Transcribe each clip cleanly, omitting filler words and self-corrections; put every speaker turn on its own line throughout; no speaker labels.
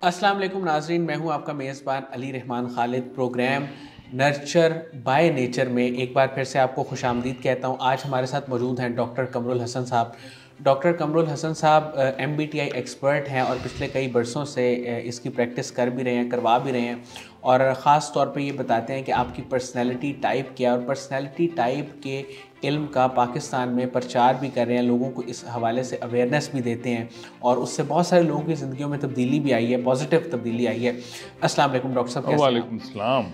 अस्सलाम वालेकुम नाजरीन, मैं हूं आपका मेज़बान Ali Rahman Khalid. Program nurture by nature में एक बार फिर से आपको खुशामदीद कहता हूं। आज हमारे साथ मौजूद हैं डॉक्टर कमरुल हसन साहब। डॉक्टर कमरुल हसन साहब MBTI एक्सपर्ट हैं और पिछले कई बरसों से इसकी प्रैक्टिस कर भी रहे हैं, करवा भी रहे हैं, और ख़ास तौर पे ये बताते हैं कि आपकी पर्सनैलिटी टाइप क्या है, और पर्सनैलिटी टाइप के इल्म का पाकिस्तान में प्रचार भी कर रहे हैं, लोगों को इस हवाले से अवेयरनेस भी देते हैं, और उससे बहुत सारे लोगों की ज़िंदगियों में तब्दीली भी आई है, पॉजिटिव तब्दीली आई है। अस्सलाम वालेकुम डॉक्टर साहब, कैसे हैं आप?
वालेकुम सलाम।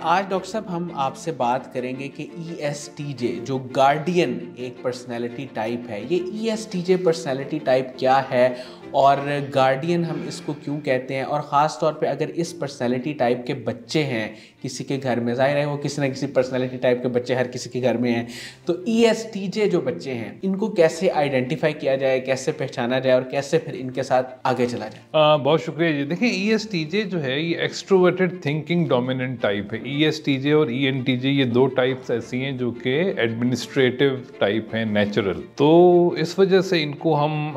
आज डॉक्टर साहब हम आपसे बात करेंगे कि ESTJ जो गार्डियन एक पर्सनैलिटी टाइप है, ये ESTJ पर्सनैलिटी टाइप क्या है और गार्डियन हम इसको क्यों कहते हैं, और ख़ास तौर पे अगर इस पर्सनैलिटी टाइप के बच्चे हैं किसी के घर में, ज़ाहिर है वो किसी न किसी पर्सनैलिटी टाइप के बच्चे हर किसी के घर में हैं, तो ESTJ जो बच्चे हैं इनको कैसे आइडेंटिफाई किया जाए, कैसे पहचाना जाए, और कैसे फिर इनके साथ आगे चला जाए?
बहुत शुक्रिया जी। देखिए, ESTJ जो है ये एक्सट्रोवर्टेड थिंकिंग डोमिनेंट टाइप है। ESTJ और ENTJ ये दो टाइप्स ऐसी हैं जो कि एडमिनिस्ट्रेटिव टाइप हैं, नेचुरल। तो इस वजह से इनको हम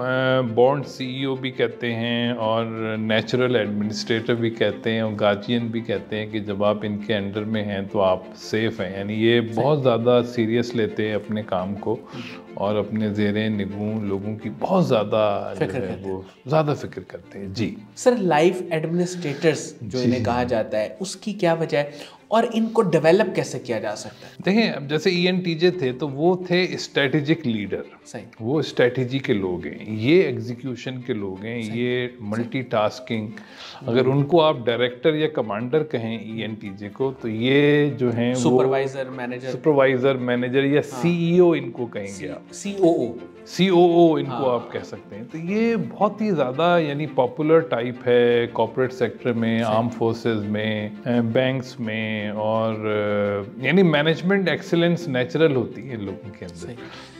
बॉर्न CEO भी कहते हैं और नेचुरल एडमिनिस्ट्रेटर भी कहते हैं और गार्जियन भी कहते हैं कि जब आप इनके अंडर में हैं तो आप सेफ हैं। यानी ये बहुत ज़्यादा सीरियस लेते हैं अपने काम को और अपने ज़ेरे निगूं लोगों की बहुत ज़्यादा वो ज़्यादा फिक्र करते हैं जी।
सर, लाइफ एडमिनिस्ट्रेटर्स जो इन्हें कहा जाता है उसकी क्या वजह है और इनको डेवलप कैसे किया जा सकता है?
देखिए, अब जैसे ENTJ थे तो वो थे स्ट्रेटेजिक लीडर,
सही,
वो स्ट्रेटेजी के लोग हैं, ये एग्जीक्यूशन के लोग हैं, ये मल्टीटास्किंग। अगर उनको आप डायरेक्टर या कमांडर कहें ENTJ को, तो ये जो हैं
सुपरवाइजर
मैनेजर या CEO इनको कहेंगे आप, COO इनको आप कह सकते हैं। तो ये बहुत ही ज़्यादा यानी पॉपुलर टाइप है कॉर्पोरेट सेक्टर में, आर्म फोर्सेस में, बैंक्स में, और यानी मैनेजमेंट एक्सीलेंस नेचुरल होती है लोगों के अंदर।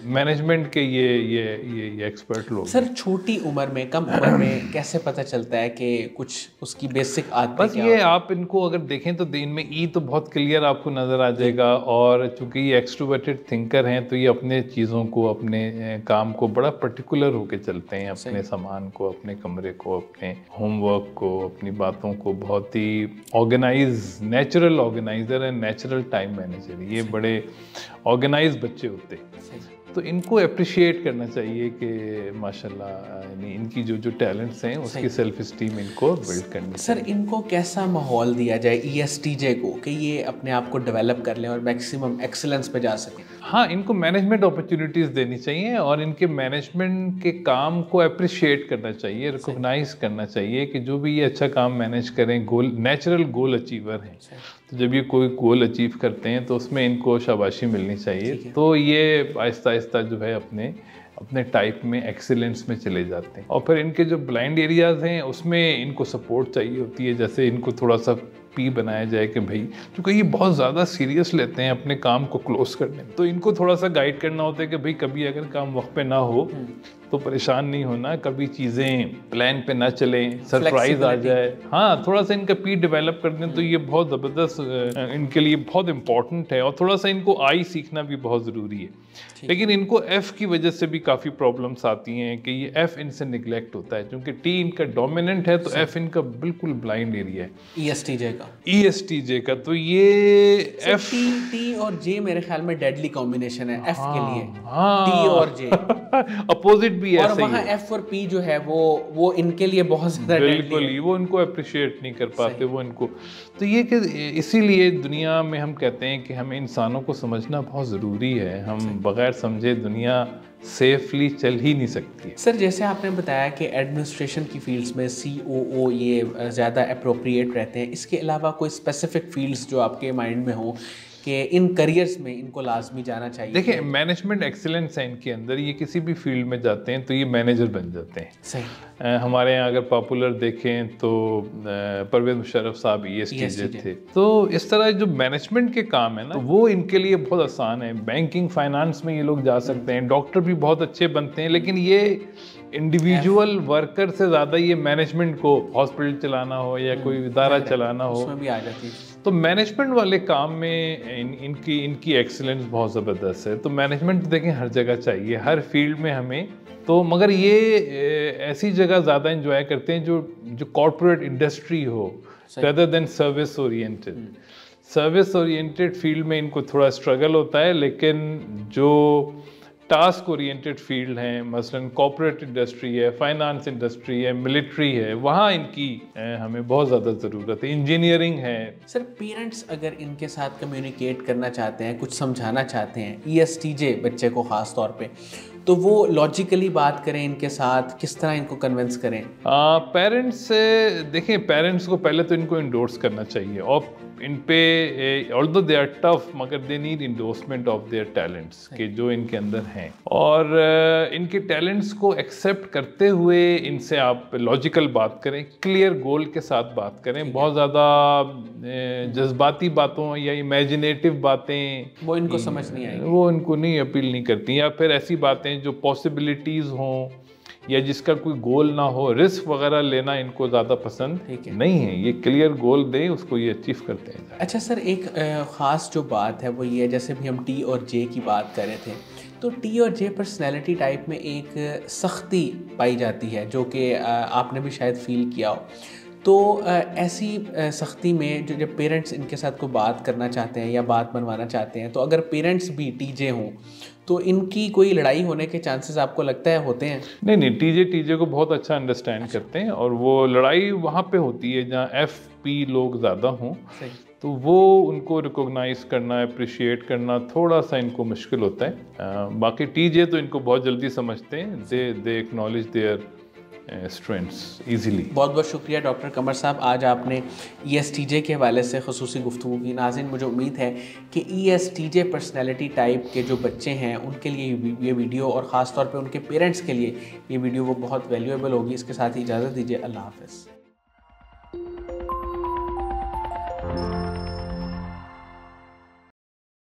मैनेजमेंट के ये एक्सपर्ट लोग।
सर, छोटी उम्र में, कम उम्र में कैसे पता चलता है कि कुछ उसकी बेसिक आदतें
बस ये आप इनको अगर देखें तो इनमें E तो बहुत क्लियर आपको नज़र आ जाएगा, और चूंकि ये एक्सट्रोवर्टेड थिंकर हैं तो ये अपने चीज़ों को, अपने काम को बड़ा पर्टिकुलर होके चलते हैं, अपने सामान को, अपने कमरे को, अपने होमवर्क को, अपनी बातों को बहुत ही ऑर्गेनाइज, नेचुरल ऑर्गेनाइजर है, नेचुरल टाइम मैनेजर, ये बड़े ऑर्गेनाइज बच्चे होते हैं। तो इनको अप्रिशिएट करना चाहिए कि माशाल्लाह, यानी इनकी जो टैलेंट्स हैं उसकी सेल्फ इस्टीम इनको बिल्ड करनी चाहिए।
सर, इनको कैसा माहौल दिया जाए ESTJ को कि ये अपने आप को डेवलप कर लें और मैक्सिमम एक्सीलेंस पे जा सकें?
हाँ, इनको मैनेजमेंट अपॉर्चुनिटीज़ देनी चाहिए और इनके मैनेजमेंट के काम को अप्रिशिएट करना चाहिए, रिकॉग्नाइज करना चाहिए कि जो भी ये अच्छा काम मैनेज करें, गोल, नेचुरल गोल अचीवर हैं, तो जब ये कोई गोल अचीव करते हैं तो उसमें इनको शाबाशी मिलनी चाहिए। तो ये आहिस्ता आहिस्ता जो है अपने टाइप में एक्सीलेंस में चले जाते हैं। और फिर इनके जो ब्लाइंड एरियाज़ हैं उसमें इनको सपोर्ट चाहिए होती है। जैसे इनको थोड़ा सा P बनाया जाए कि भाई, क्योंकि ये बहुत ज़्यादा सीरियस लेते हैं अपने काम को क्लोज करने में, तो इनको थोड़ा सा गाइड करना होता है कि भाई कभी अगर काम वक्त पे ना हो तो परेशान नहीं होना, कभी चीज़ें प्लान पे ना चलें, सरप्राइज आ जाए। हाँ, थोड़ा सा इनका P डेवलप कर दें तो ये बहुत ज़बरदस्त इनके लिए बहुत इंपॉर्टेंट है। और थोड़ा सा इनको I सीखना भी बहुत ज़रूरी है। लेकिन इनको F की वजह से भी काफ़ी प्रॉब्लम्स आती हैं कि ये F इनसे निगलेक्ट होता है, क्योंकि T इनका डोमिनेंट है तो F इनका बिल्कुल ब्लाइंड एरिया है ESTJ का। तो ये F,
T और J मेरे ख्याल में डेडली कॉम्बिनेशन है F के लिए।
हाँ,
T और J
अपोजिट भी
और
ऐसे
वहाँ
ही है।
F और P जो है वो इनके लिए बहुत ज़्यादा
बिल्कुल ही, वो इनको अप्रिशिएट नहीं कर पाते वो इनको। तो ये कि इसीलिए दुनिया में हम कहते हैं कि हमें इंसानों को समझना बहुत ज़रूरी है। हम बगैर समझे दुनिया सेफली चल ही नहीं सकती है।
सर, जैसे आपने बताया कि एडमिनिस्ट्रेशन की फील्ड्स में COO ये ज़्यादा अप्रोप्रिएट रहते हैं, इसके अलावा कोई स्पेसिफिक फील्ड्स जो आपके माइंड में हो कि इन करियर्स में इनको लाजमी जाना चाहिए?
देखिए, मैनेजमेंट एक्सीलेंस है इनके अंदर, ये किसी भी फील्ड में जाते हैं तो ये मैनेजर बन जाते हैं।
सही।
हमारे यहाँ अगर पॉपुलर देखें तो परवेज़ मुशर्रफ साहब ESTJ थे। तो इस तरह जो मैनेजमेंट के काम है ना, तो वो इनके लिए बहुत आसान है। बैंकिंग, फाइनेंस में ये लोग जा सकते हैं, डॉक्टर भी बहुत अच्छे बनते हैं, लेकिन ये इंडिविजुअल वर्कर से ज़्यादा ये मैनेजमेंट को, हॉस्पिटल चलाना हो या कोई इदारा चलाना हो,
उसमें भी आ जाती है।
तो मैनेजमेंट वाले काम में इनकी एक्सीलेंस बहुत ज़बरदस्त है। तो मैनेजमेंट देखें हर जगह चाहिए, हर फील्ड में हमें। तो मगर ये ऐसी जगह ज़्यादा इंजॉय करते हैं जो कॉर्पोरेट इंडस्ट्री हो rather than service oriented. Service oriented field में इनको थोड़ा स्ट्रगल होता है, लेकिन जो टास्क ओरिएंटेड फील्ड हैं, मसलन कॉर्पोरेट इंडस्ट्री है, फाइनेंस इंडस्ट्री है, मिलिट्री है, वहाँ इनकी हमें बहुत ज़्यादा ज़रूरत है। इंजीनियरिंग है।
सर पेरेंट्स अगर इनके साथ कम्युनिकेट करना चाहते हैं, कुछ समझाना चाहते हैं, ESTJ बच्चे को ख़ास तौर पे, तो वो लॉजिकली बात करें इनके साथ, किस तरह इनको कन्विंस करें?
पेरेंट्स से देखें, पेरेंट्स को पहले तो इनको इंडोर्स करना चाहिए, और इन पे ऑल्दो दे आर टफ, मगर they need endorsement of their talents के जो इनके अंदर हैं, और इनके टैलेंट्स को एक्सेप्ट करते हुए इनसे आप लॉजिकल बात करें, क्लियर गोल के साथ बात करें। बहुत ज़्यादा जज्बाती बातों या इमेजिनेटिव बातें
वो इनको समझ नहीं आएगी,
वो इनको नहीं अपील नहीं करती, या फिर ऐसी बातें जो पॉसिबिलिटीज़ हों या जिसका कोई गोल ना हो, रिस्क वगैरह लेना इनको ज़्यादा पसंद नहीं है। ये क्लियर गोल दें, उसको ये अचीव करते हैं।
अच्छा सर, एक ख़ास जो बात है वो ये है, जैसे भी हम T और J की बात कर रहे थे, तो T और J पर्सनैलिटी टाइप में एक सख्ती पाई जाती है, जो कि आपने भी शायद फील किया हो। तो ऐसी सख्ती में जो जब पेरेंट्स इनके साथ कोई बात करना चाहते हैं या बात बनवाना चाहते हैं, तो अगर पेरेंट्स भी TJ हों तो इनकी कोई लड़ाई होने के चांसेस आपको लगता है होते हैं?
नहीं, TJ को बहुत अच्छा अंडरस्टैंड करते हैं, और वो लड़ाई वहाँ पे होती है जहाँ FP लोग ज़्यादा हों, तो वो उनको रिकॉग्नाइज करना, अप्रिशिएट करना थोड़ा सा इनको मुश्किल होता है। बाकी TJ तो इनको बहुत जल्दी समझते हैं, दे एक्नॉलेज देयर स्ट्रेंथ्स ईजीली।
बहुत बहुत शुक्रिया डॉक्टर कमर साहब, आज आपने ESTJ के हवाले से खसूसी गुफ्तगू की। नाज़रीन, मुझे उम्मीद है कि ESTJ पर्सनैलिटी टाइप के जो बच्चे हैं उनके लिए ये वीडियो, और ख़ास तौर पे उनके पेरेंट्स के लिए ये वीडियो वो बहुत वैल्यूएबल होगी। इसके साथ ही इजाज़त दीजिए, अल्लाह हाफ़िज़।